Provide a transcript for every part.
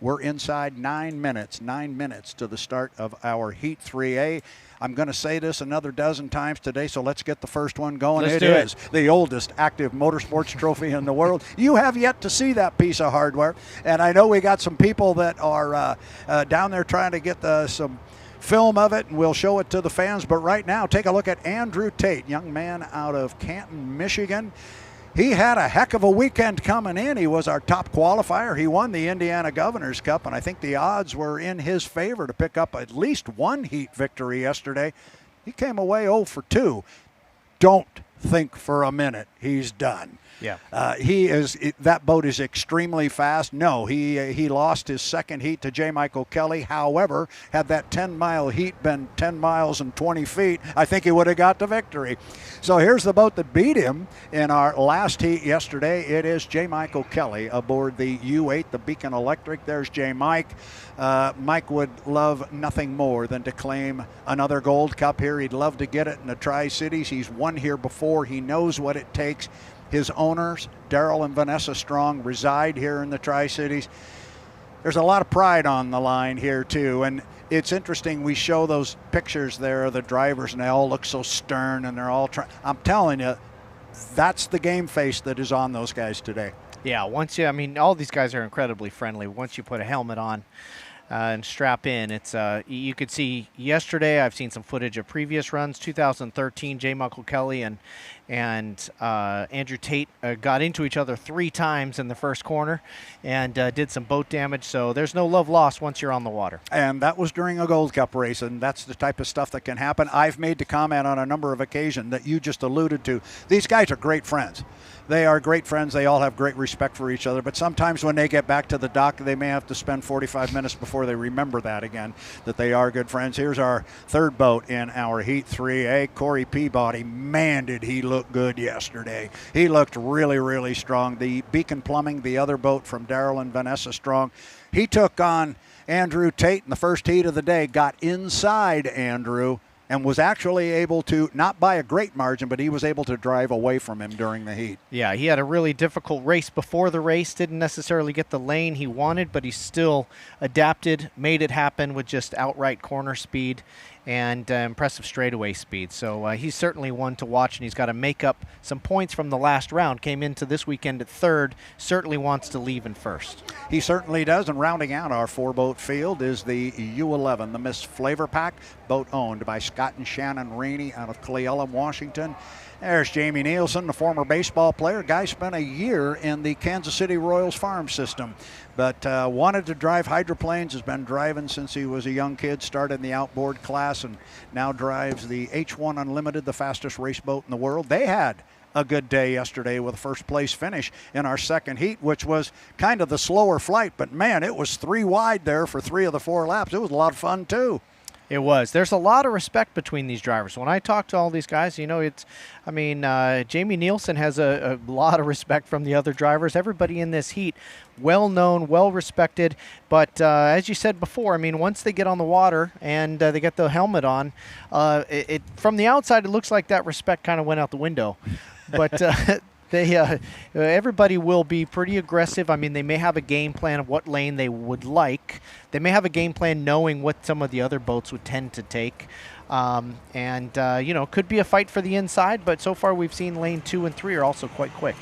We're inside 9 minutes to the start of our Heat 3A. I'm going to say this another dozen times today, so let's get the first one going. It is the oldest active motorsports trophy in the world. You have yet to see that piece of hardware, and I know we got some people that are down there trying to get some film of it, and we'll show it to the fans. But right now, take a look at Andrew Tate, young man out of Canton, Michigan. He had a heck of a weekend coming in. He was our top qualifier. He won the Indiana Governor's Cup, and I think the odds were in his favor to pick up at least one heat victory yesterday. He came away 0 for 2. Don't think for a minute he's done. Yeah. That boat is extremely fast. No, he lost his second heat to J. Michael Kelly. However, had that 10-mile heat been 10 miles and 20 feet, I think he would have got the victory. So here's the boat that beat him in our last heat yesterday. It is J. Michael Kelly aboard the U8, the Beacon Electric. There's J. Mike. Mike would love nothing more than to claim another gold cup here. He'd love to get it in the Tri-Cities. He's won here before. He knows what it takes. His owners, Daryl and Vanessa Strong, reside here in the Tri-Cities. There's a lot of pride on the line here, too. And it's interesting, we show those pictures there of the drivers, and they all look so stern, and they're all trying. I'm telling you, that's the game face that is on those guys today. Yeah, all these guys are incredibly friendly. Once you put a helmet on and strap in, it's you could see yesterday. I've seen some footage of previous runs. 2013, J. Michael Kelly and Andrew Tate got into each other 3 times in the first corner and did some boat damage. So there's no love lost once you're on the water. And that was during a Gold Cup race, and that's the type of stuff that can happen. I've made the comment on a number of occasions that you just alluded to. These guys are great friends. They are great friends. They all have great respect for each other. But sometimes when they get back to the dock, they may have to spend 45 minutes before they remember that again, that they are good friends. Here's our third boat in our Heat 3A, Corey Peabody. Man, did he look good yesterday. He looked really, really strong. The Beacon Plumbing, the other boat from Daryl and Vanessa Strong, he took on Andrew Tate in the first heat of the day, got inside Andrew, and was actually able to, not by a great margin, but he was able to drive away from him during the heat. Yeah, he had a really difficult race before the race, didn't necessarily get the lane he wanted, but he still adapted, made it happen with just outright corner speed and impressive straightaway speed. So he's certainly one to watch, and he's got to make up some points from the last round. Came into this weekend at third, certainly wants to leave in first. He certainly does, and rounding out our 4-boat field is the U11, the Miss Flavor Pack, boat owned by Scott and Shannon Rainey out of Cle Elum, Washington. There's Jamie Nielsen, the former baseball player. Guy spent a year in the Kansas City Royals farm system, but wanted to drive hydroplanes, has been driving since he was a young kid, started in the outboard class, and now drives the H1 Unlimited, the fastest race boat in the world. They had a good day yesterday with a first place finish in our second heat, which was kind of the slower flight, but man, it was 3 wide there for 3 of the 4 laps. It was a lot of fun too. It was. There's a lot of respect between these drivers. When I talk to all these guys, Jamie Nielsen has a lot of respect from the other drivers. Everybody in this heat, well-known, well-respected. But as you said before, once they get on the water and they get the helmet on, from the outside, it looks like that respect kind of went out the window. But everybody will be pretty aggressive. They may have a game plan of what lane they would like. They may have a game plan knowing what some of the other boats would tend to take. Could be a fight for the inside, but so far we've seen lane 2 and 3 are also quite quick.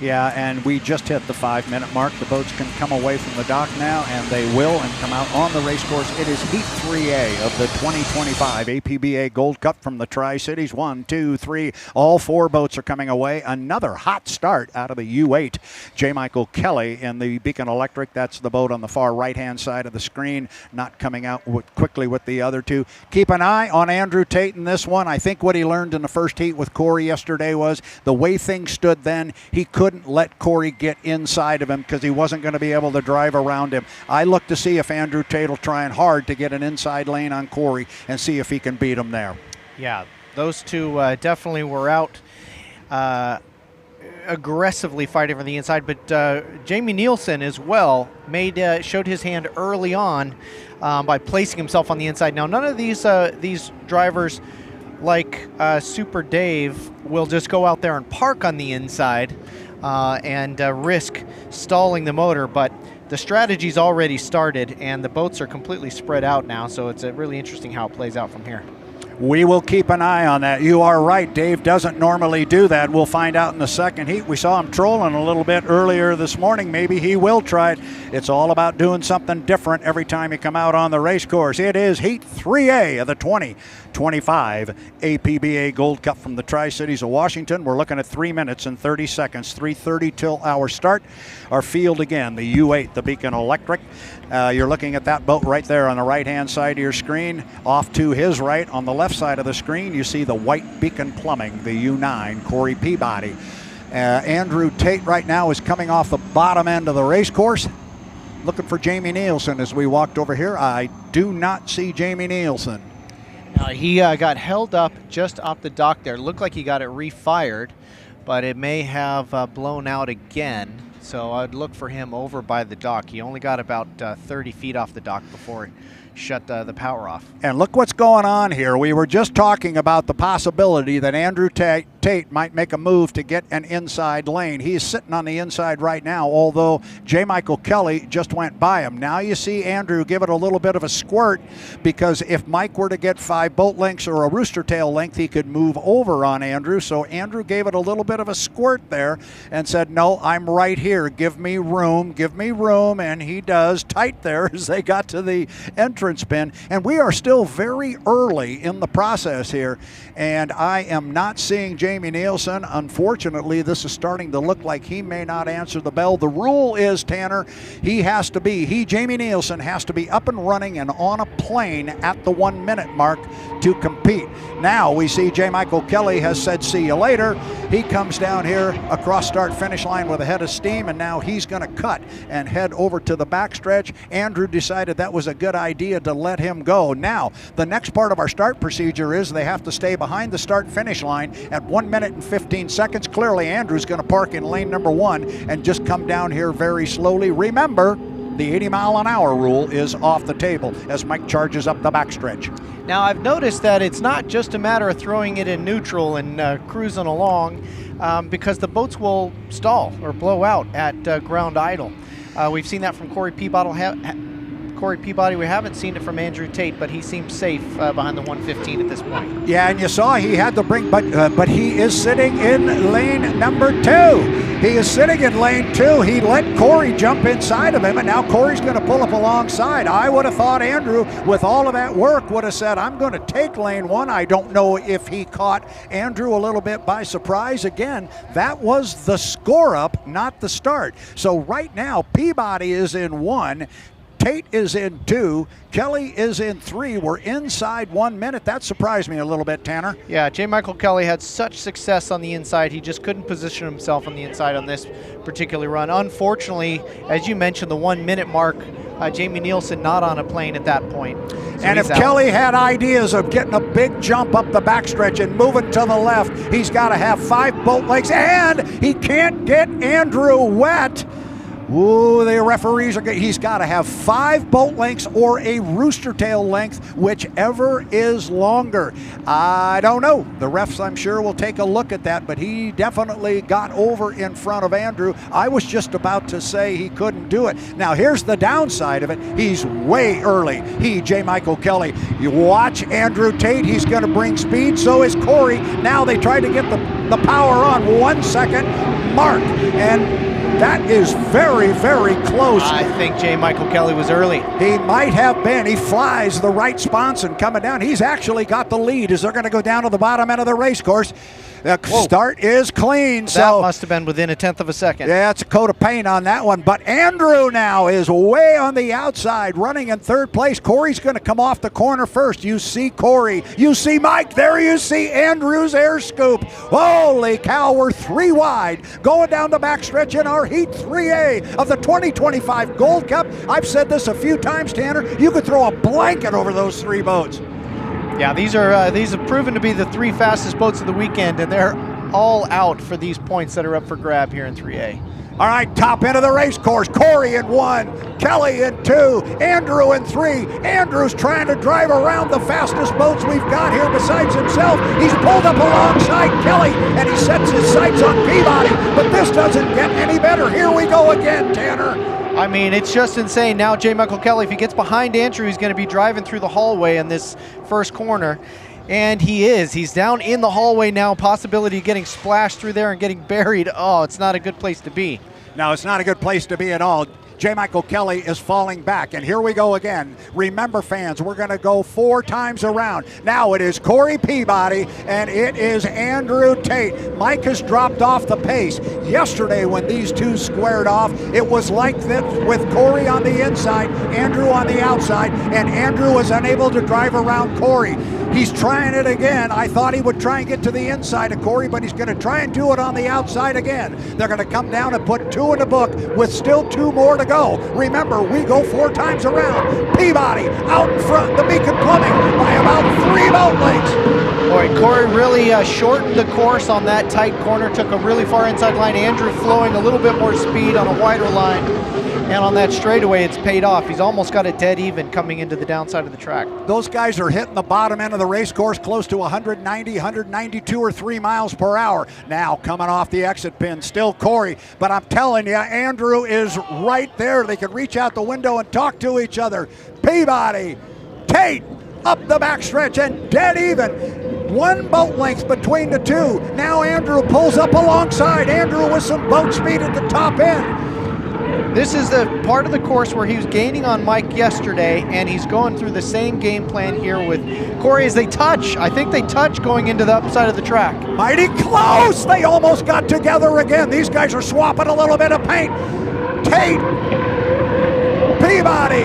Yeah, and we just hit the 5-minute mark. The boats can come away from the dock now, and they will, and come out on the race course. It is Heat 3A of the 2025 APBA Gold Cup from the Tri-Cities. 1, 2, 3. All 4 boats are coming away. Another hot start out of the U8. J. Michael Kelly in the Beacon Electric. That's the boat on the far right-hand side of the screen, not coming out quickly with the other 2. Keep an eye on Andrew Tate in this one. I think what he learned in the first heat with Corey yesterday was the way things stood then, he couldn't let Corey get inside of him because he wasn't going to be able to drive around him. I look to see if Andrew Tate will try hard to get an inside lane on Corey and see if he can beat him there. Yeah, those 2 definitely were out aggressively fighting from the inside, but Jamie Nielsen as well showed his hand early on by placing himself on the inside. Now, none of these drivers like Super Dave will just go out there and park on the inside and risk stalling the motor, but the strategy's already started, and the boats are completely spread out now, so it's really interesting how it plays out from here. We will keep an eye on that. You are right. Dave doesn't normally do that. We'll find out in the second heat. We saw him trolling a little bit earlier this morning. Maybe he will try it. It's all about doing something different every time you come out on the race course. It is Heat 3A of the 2025 APBA Gold Cup from the Tri-Cities of Washington. We're looking at 3 minutes and 30 seconds, 3:30 till our start. Our field again, the U8, the Beacon Electric. You're looking at that boat right there on the right-hand side of your screen. Off to his right on the left side of the screen, you see the white Beacon Plumbing, the U9, Corey Peabody. Andrew Tate right now is coming off the bottom end of the race course. Looking for Jamie Nielsen as we walked over here. I do not see Jamie Nielsen. He got held up just off the dock there. Looked like he got it refired, but it may have blown out again. So I'd look for him over by the dock. He only got about 30 feet off the dock before he shut the power off. And look what's going on here. We were just talking about the possibility that Andrew Tate might make a move to get an inside lane. He's sitting on the inside right now, although J. Michael Kelly just went by him. Now you see Andrew give it a little bit of a squirt, because if Mike were to get 5 boat lengths or a rooster tail length, he could move over on Andrew. So Andrew gave it a little bit of a squirt there and said, no, I'm right here. Give me room. Give me room. And he does, tight there as they got to the entrance pin. And we are still very early in the process here. And I am not seeing Jamie Nielsen. Unfortunately, this is starting to look like he may not answer the bell. The rule is, Tanner, Jamie Nielsen has to be up and running and on a plane at the 1 minute mark to compete. Now we see J. Michael Kelly has said, see you later. He comes down here across start finish line with a head of steam, and now he's going to cut and head over to the backstretch. Andrew decided that was a good idea to let him go. Now, the next part of our start procedure is they have to stay behind the start finish line at 1 minute and 15 seconds. Clearly, Andrew's going to park in lane number 1 and just come down here very slowly. Remember, the 80-mile-an-hour rule is off the table as Mike charges up the backstretch. Now, I've noticed that it's not just a matter of throwing it in neutral and cruising along, because the boats will stall or blow out at ground idle. We've seen that from Corey Peabody. We haven't seen it from Andrew Tate, but he seems safe behind the 115 at this point. Yeah, and you saw he had to bring, but he is sitting in lane number 2. He is sitting in lane 2. He let Corey jump inside of him, and now Corey's going to pull up alongside. I would have thought Andrew, with all of that work, would have said, I'm going to take lane 1. I don't know if he caught Andrew a little bit by surprise. Again, that was the score up, not the start. So right now, Peabody is in 1. Tate is in 2. Kelly is in 3. We're inside 1 minute. That surprised me a little bit, Tanner. Yeah, J. Michael Kelly had such success on the inside. He just couldn't position himself on the inside on this particular run. Unfortunately, as you mentioned, the 1 minute mark, Jamie Nielsen not on a plane at that point. So and if Kelly had ideas of getting a big jump up the backstretch and moving to the left, he's got to have 5 boat legs, and he can't get Andrew wet. Ooh, the referees are. He's got to have 5 boat lengths or a rooster tail length, whichever is longer. I don't know. The refs, I'm sure, will take a look at that, but he definitely got over in front of Andrew. I was just about to say he couldn't do it. Now, here's the downside of it. He's way early. J. Michael Kelly. You watch Andrew Tate. He's going to bring speed. So is Corey. Now they try to get the power on. 1 second mark. And that is very, very close. I think J. Michael Kelly was early. He might have been. He flies the right sponson coming down. He's actually got the lead as they're going to go down to the bottom end of the race course. The start is clean. That must have been within a 1/10 of a second. Yeah, it's a coat of paint on that one. But Andrew now is way on the outside, running in 3rd place. Corey's going to come off the corner first. You see Corey. You see Mike. There you see Andrew's air scoop. Holy cow, we're 3 wide. Going down the backstretch in our Heat 3A of the 2025 Gold Cup. I've said this a few times, Tanner. You could throw a blanket over those 3 boats. Yeah, these have proven to be the 3 fastest boats of the weekend, and they're all out for these points that are up for grab here in 3A. All right, top end of the race course. Corey in 1, Kelly in 2, Andrew in 3. Andrew's trying to drive around the fastest boats we've got here besides himself. He's pulled up alongside Kelly, and he sets his sights on Peabody, but this doesn't get any better. Here we go again, Tanner. I mean, it's just insane. Now J. Michael Kelly, if he gets behind Andrew, he's going to be driving through the hallway in this first corner. And he is. He's down in the hallway now. Possibility of getting splashed through there and getting buried. Oh, it's not a good place to be. No, it's not a good place to be at all. J. Michael Kelly is falling back, and here we go again. Remember, fans, we're going to go 4 times around. Now it is Corey Peabody, and it is Andrew Tate. Mike has dropped off the pace. Yesterday, when these two squared off, it was like this with Corey on the inside, Andrew on the outside, and Andrew was unable to drive around Corey. He's trying it again. I thought he would try and get to the inside of Corey, but he's going to try and do it on the outside again. They're going to come down and put 2 in the book with still 2 more to go. Remember, we go 4 times around. Peabody out in front, the Beacon Plumbing, by about 3 boat lengths. Boy, Corey really shortened the course on that tight corner, took a really far inside line. Andrew flowing a little bit more speed on a wider line. And on that straightaway, it's paid off. He's almost got it dead even coming into the downside of the track. Those guys are hitting the bottom end of the race course close to 190, 192 or 3 miles per hour. Now coming off the exit pin, still Corey. But I'm telling you, Andrew is right there. They could reach out the window and talk to each other. Peabody, Tate, up the backstretch and dead even. 1 boat length between the 2. Now Andrew pulls up alongside. Andrew with some boat speed at the top end. This is the part of the course where he was gaining on Mike yesterday, and he's going through the same game plan here with Corey as they touch. I think they touch going into the upside of the track. Mighty close! They almost got together again. These guys are swapping a little bit of paint. Tate, Peabody,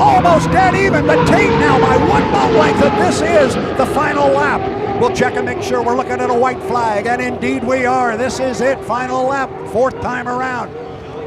almost dead even, but Tate now by 1 boat length, and this is the final lap. We'll check and make sure we're looking at a white flag, and indeed we are. This is it, final lap, 4th time around.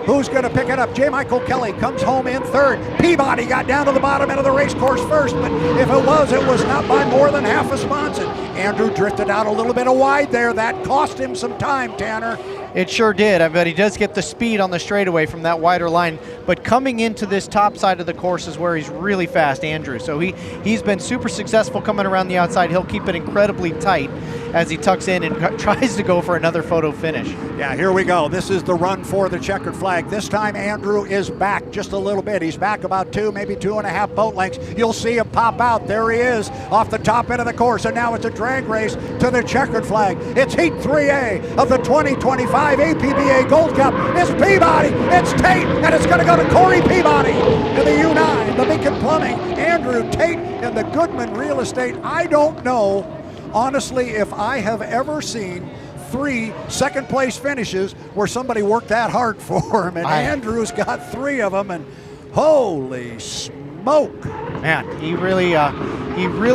Who's going to pick it up? J. Michael Kelly comes home in 3rd. Peabody got down to the bottom end of the race course first, but if it was not by more than half a sponson. Andrew drifted out a little bit wide there. That cost him some time, Tanner. It sure did. I bet he does get the speed on the straightaway from that wider line, but coming into this top side of the course is where he's really fast, Andrew. So he's been super successful coming around the outside. He'll keep it incredibly tight as he tucks in and tries to go for another photo finish. Yeah, here we go. This is the run for the checkered flag. This time Andrew is back just a little bit. He's back about 2, maybe 2.5 boat lengths. You'll see him pop out. There he is off the top end of the course, and now it's a drag race to the checkered flag. It's Heat 3A of the 2025 APBA Gold Cup. It's Peabody, it's Tate, and it's going to go to Corey Peabody in the U9, the Beacon Plumbing, Andrew Tate in the Goodman Real Estate. I don't know, honestly, if I have ever seen 3 second-place finishes where somebody worked that hard for him, and Andrew's got 3 of them, and holy smoke. Man, he really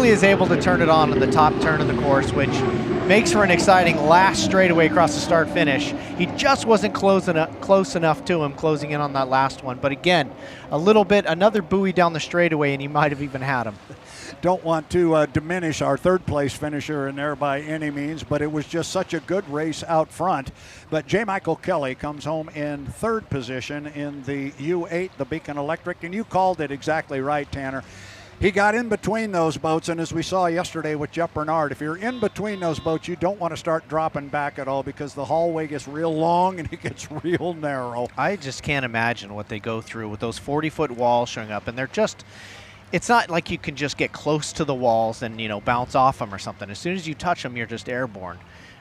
is able to turn it on in the top turn of the course, which makes for an exciting last straightaway across the start finish. He just wasn't close enough to him closing in on that last one. But again, another buoy down the straightaway, and he might have even had him. Don't want to diminish our 3rd place finisher in there by any means, but it was just such a good race out front. But J. Michael Kelly comes home in 3rd position in the U8, the Beacon Electric, and you called it exactly right, Tanner. He got in between those boats, and as we saw yesterday with Jeff Bernard, if you're in between those boats, you don't want to start dropping back at all because the hallway gets real long and it gets real narrow. I just can't imagine what they go through with those 40-foot walls showing up, and they're just... It's not like you can just get close to the walls and, bounce off them or something. As soon as you touch them, you're just airborne.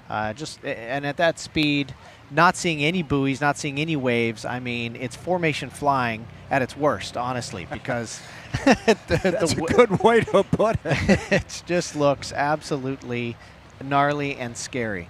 And at that speed, not seeing any buoys, not seeing any waves, I mean, it's formation flying at its worst, honestly, because... That's a good way to put it. It just looks absolutely gnarly and scary.